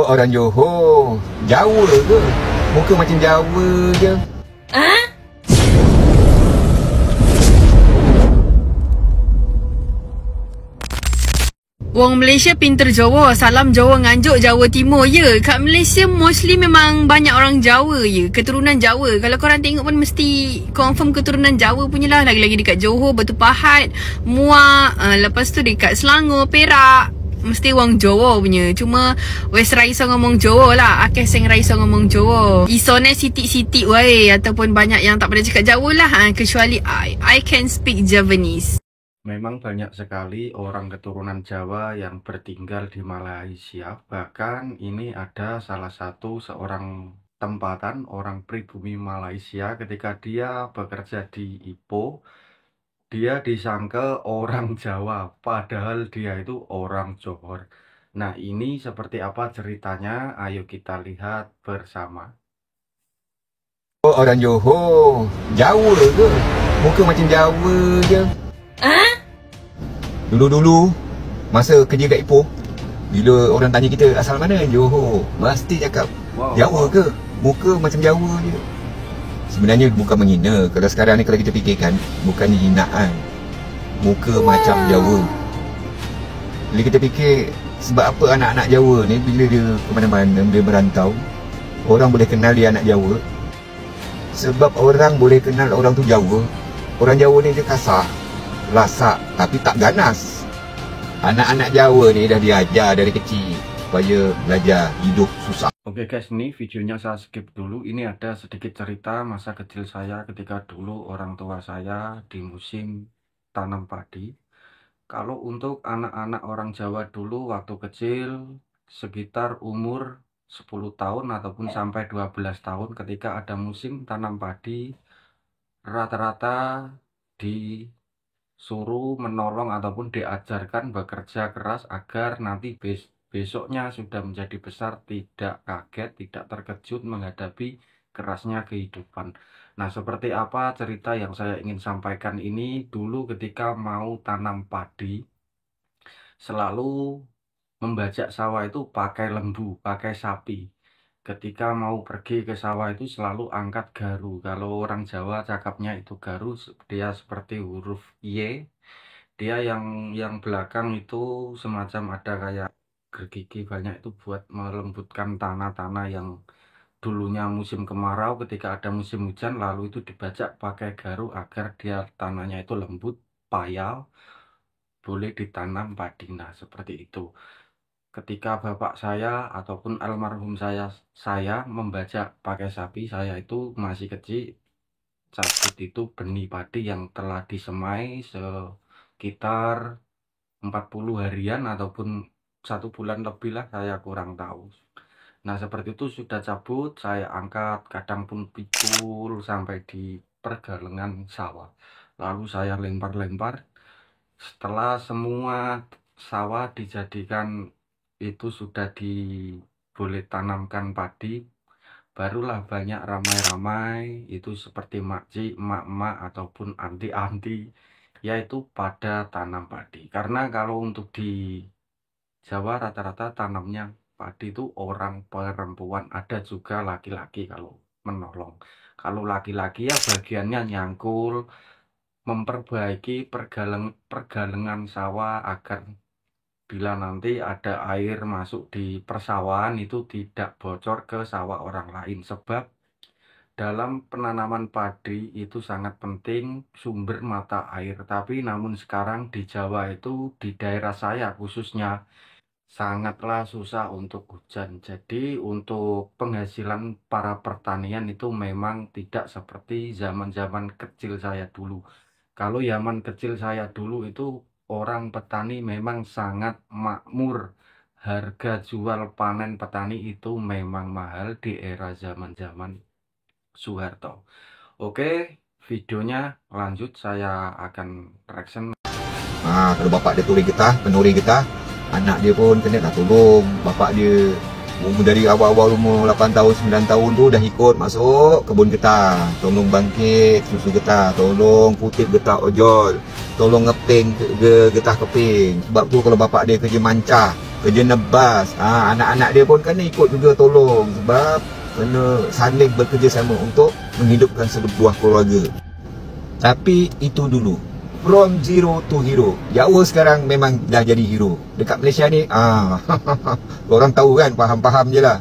Oh, orang Johor. Jawa ke? Muka macam Jawa je. Wong Malaysia pinter Jawa, salam Jawa Nganjuk, Jawa Timur. Ya, kat Malaysia mostly memang banyak orang Jawa je, keturunan Jawa. Kalau korang tengok pun mesti confirm keturunan Jawa punya lah. Lagi-lagi dekat Johor, Batu Pahat, Muar, lepas tu dekat Selangor, Perak, mesti orang Jawa punya. Cuma West Raisa ngomong Jawa lah, Akeh Seng Raisa ngomong Jawa. Isone sitik-sitik wae, ataupun banyak yang tak pandai cakap Jawa lah. Kecuali I can speak Javanese. Memang banyak sekali orang keturunan Jawa yang bertinggal di Malaysia. Bahkan ini ada salah satu seorang tempatan orang pribumi Malaysia, ketika dia bekerja di Ipoh, dia disangka orang Jawa, padahal dia itu orang Johor. Nah, ini seperti apa ceritanya? Ayo kita lihat bersama. Oh, orang Johor. Jawa ke? Muka macam Jawa je. Dulu-dulu masa kerja kat Ipoh, bila orang tanya kita asal mana, Johor, mesti cakap Jawa ke? Muka macam Jawa je. Sebenarnya bukan menghina. Kalau sekarang ni kalau kita fikirkan, bukannya hinaan. Muka macam Jawa. Bila kita fikir sebab apa anak-anak Jawa ni bila dia ke mana-mana, dia merantau, orang boleh kenal dia anak Jawa. Sebab orang boleh kenal orang tu Jawa. Orang Jawa ni dia kasar, lasak, tapi tak ganas. Anak-anak Jawa ni dah diajar dari kecil supaya belajar hidup susah. Oke guys, ini videonya saya skip dulu. Ini ada sedikit cerita masa kecil saya ketika dulu orang tua saya di musim tanam padi. Kalau untuk anak-anak orang Jawa dulu waktu kecil, sekitar umur 10 tahun ataupun sampai 12 tahun ketika ada musim tanam padi, rata-rata disuruh menolong ataupun diajarkan bekerja keras agar nanti besoknya sudah menjadi besar tidak kaget, tidak terkejut menghadapi kerasnya kehidupan. Nah, seperti apa cerita yang saya ingin sampaikan ini? Dulu ketika mau tanam padi, selalu membajak sawah itu pakai lembu, pakai sapi. Ketika mau pergi ke sawah itu selalu angkat garu. Kalau orang Jawa cakapnya itu garu, dia seperti huruf Y. Dia yang belakang itu semacam ada kayak gergigi banyak, itu buat melembutkan tanah-tanah yang dulunya musim kemarau, ketika ada musim hujan lalu itu dibajak pakai garu agar dia tanahnya itu lembut, payal, boleh ditanam padi. Nah, seperti itu. Ketika bapak saya ataupun almarhum saya membajak pakai sapi, saya itu masih kecil. Cabut itu benih padi yang telah disemai sekitar 40 harian ataupun 1 bulan lebih lah, saya kurang tahu. Nah, seperti itu sudah cabut, saya angkat, kadang pun pikul sampai di pergelengan sawah. Lalu saya lempar-lempar. Setelah semua sawah dijadikan itu sudah boleh tanamkan padi, barulah banyak ramai-ramai itu seperti makcik, emak-emak ataupun anti-anti, yaitu pada tanam padi. Karena kalau untuk di Jawa rata-rata tanamnya padi itu orang perempuan, ada juga laki-laki kalau menolong. Kalau laki-laki ya bagiannya nyangkul, memperbaiki pergalengan sawah agar bila nanti ada air masuk di persawahan itu tidak bocor ke sawah orang lain. Sebab dalam penanaman padi itu sangat penting sumber mata air. Tapi namun sekarang di Jawa itu, di daerah saya khususnya, sangatlah susah untuk hujan. Jadi untuk penghasilan para pertanian itu memang tidak seperti zaman-zaman kecil saya dulu. Kalau zaman kecil saya dulu itu orang petani memang sangat makmur. Harga jual panen petani itu memang mahal di era zaman-zaman Soeharto. Oke, videonya lanjut, saya akan reaction. Kalau bapak dia turi getah, penuri getah, anak dia pun kena nak tolong. Bapak dia umur dari awal-awal umur 8 tahun, 9 tahun tu dah ikut masuk kebun getah. Tolong bangkit susu getah, tolong kutip getah ojol, tolong ngeping getah keping. Sebab tu kalau bapak dia kerja mancah, kerja nebas. Anak-anak dia pun kena ikut juga tolong, sebab kena saling bekerjasama untuk menghidupkan sebuah keluarga. Tapi itu dulu, from zero to hero. Jawa sekarang memang dah jadi hero. Dekat Malaysia ni, orang tahu kan, faham-faham je lah.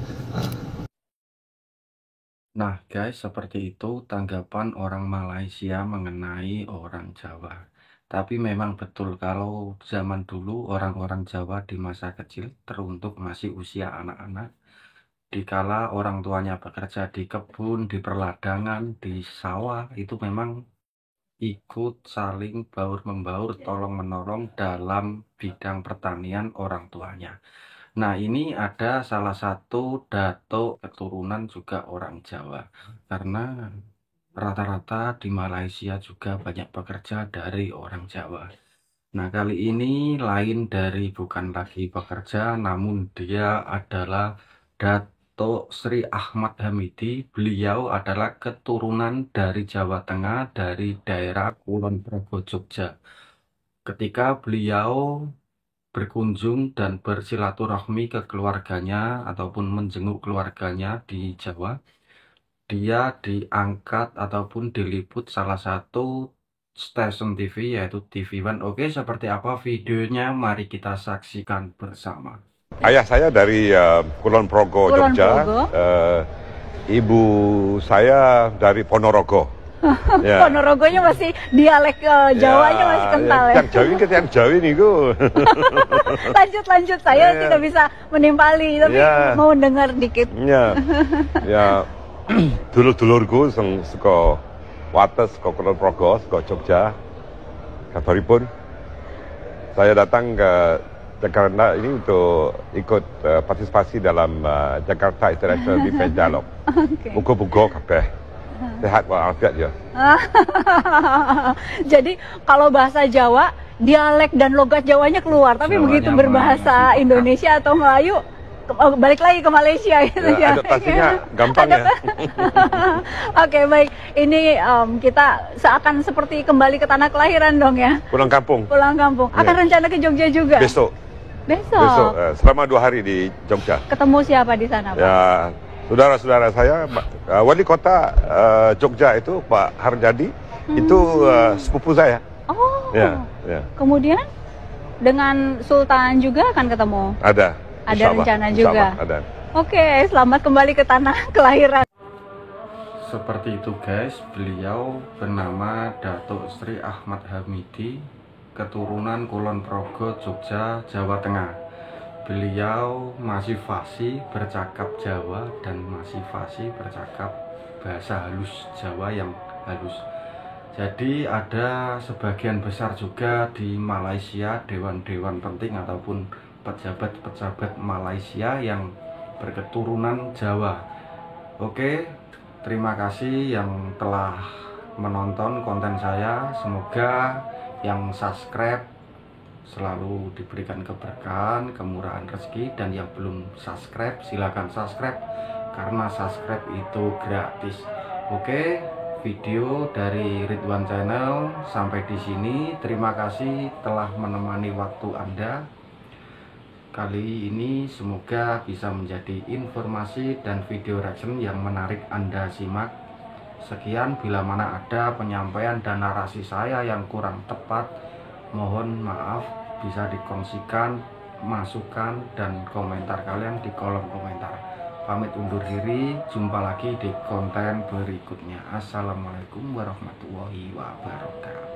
Nah guys, seperti itu tanggapan orang Malaysia mengenai orang Jawa. Tapi memang betul kalau zaman dulu orang-orang Jawa di masa kecil, teruntuk masih usia anak-anak, dikala orang tuanya bekerja di kebun, di perladangan, di sawah, itu memang ikut saling baur-membaur, tolong-menolong dalam bidang pertanian orang tuanya. Nah, ini ada salah satu datuk keturunan juga orang Jawa. Karena rata-rata di Malaysia juga banyak pekerja dari orang Jawa. Nah, kali ini lain dari bukan lagi pekerja, namun dia adalah Datuk Sri Ahmad Hamidi. Beliau adalah keturunan dari Jawa Tengah, dari daerah Kulon Progo, Jogja. Ketika beliau berkunjung dan bersilaturahmi ke keluarganya ataupun menjenguk keluarganya di Jawa, dia diangkat ataupun diliput salah satu stasiun TV yaitu TV One. Oke, seperti apa videonya? Mari kita saksikan bersama. Ayah saya dari Kulon Progo, Kulon Jogja. Progo. Ibu saya dari Ponorogo. Ya. Ponorogonya masih dialek Jawanya masih kental ya. Yang Jawi ke yang Jawi nih gue. Lanjut, saya tidak bisa menimpali tapi mau dengar dikit. Ya, dulur-dulurku saka Wates, saka Kulon Progo, saka Jogja. Kabaripun saya datang ke Jakarta ini untuk ikut partisipasi dalam Jakarta International Defense Dialogue. Muga-muga kabeh sehat walafiat ya. Jadi kalau bahasa Jawa, dialek dan logat Jawanya keluar, tapi Jawanya begitu berbahasa Indonesia atau Melayu balik lagi ke Malaysia gitu ya. Adaptasinya gampang ya. Oke, baik. Ini kita seakan seperti kembali ke tanah kelahiran dong ya. Pulang kampung. Pulang kampung. Akan rencana ke Jogja juga? Besok. Besok. Selama 2 hari di Jogja. Ketemu siapa di sana, Pak? Ya, saudara-saudara saya, Wali Kota Jogja itu Pak Harjadi, itu sepupu saya. Oh. Ya. Kemudian dengan Sultan juga akan ketemu? Ada Rencana juga? Ada. Oke, selamat kembali ke tanah kelahiran. Seperti itu guys, beliau bernama Datuk Sri Ahmad Hamidi, keturunan Kulon Progo, Jogja, Jawa Tengah. Beliau masih fasih bercakap Jawa dan masih fasih bercakap bahasa halus Jawa yang halus. Jadi ada sebagian besar juga di Malaysia dewan-dewan penting ataupun pejabat-pejabat Malaysia yang berketurunan Jawa. Oke, terima kasih yang telah menonton konten saya. Semoga yang subscribe selalu diberikan keberkahan, kemurahan rezeki, dan yang belum subscribe silakan subscribe karena subscribe itu gratis. Oke, video dari Ridwan Channel sampai di sini. Terima kasih telah menemani waktu Anda. Kali ini semoga bisa menjadi informasi dan video reaction yang menarik Anda simak. Sekian, bila mana ada penyampaian dan narasi saya yang kurang tepat, mohon maaf, bisa dikongsikan, masukan, dan komentar kalian di kolom komentar. Pamit undur diri, jumpa lagi di konten berikutnya. Assalamualaikum warahmatullahi wabarakatuh.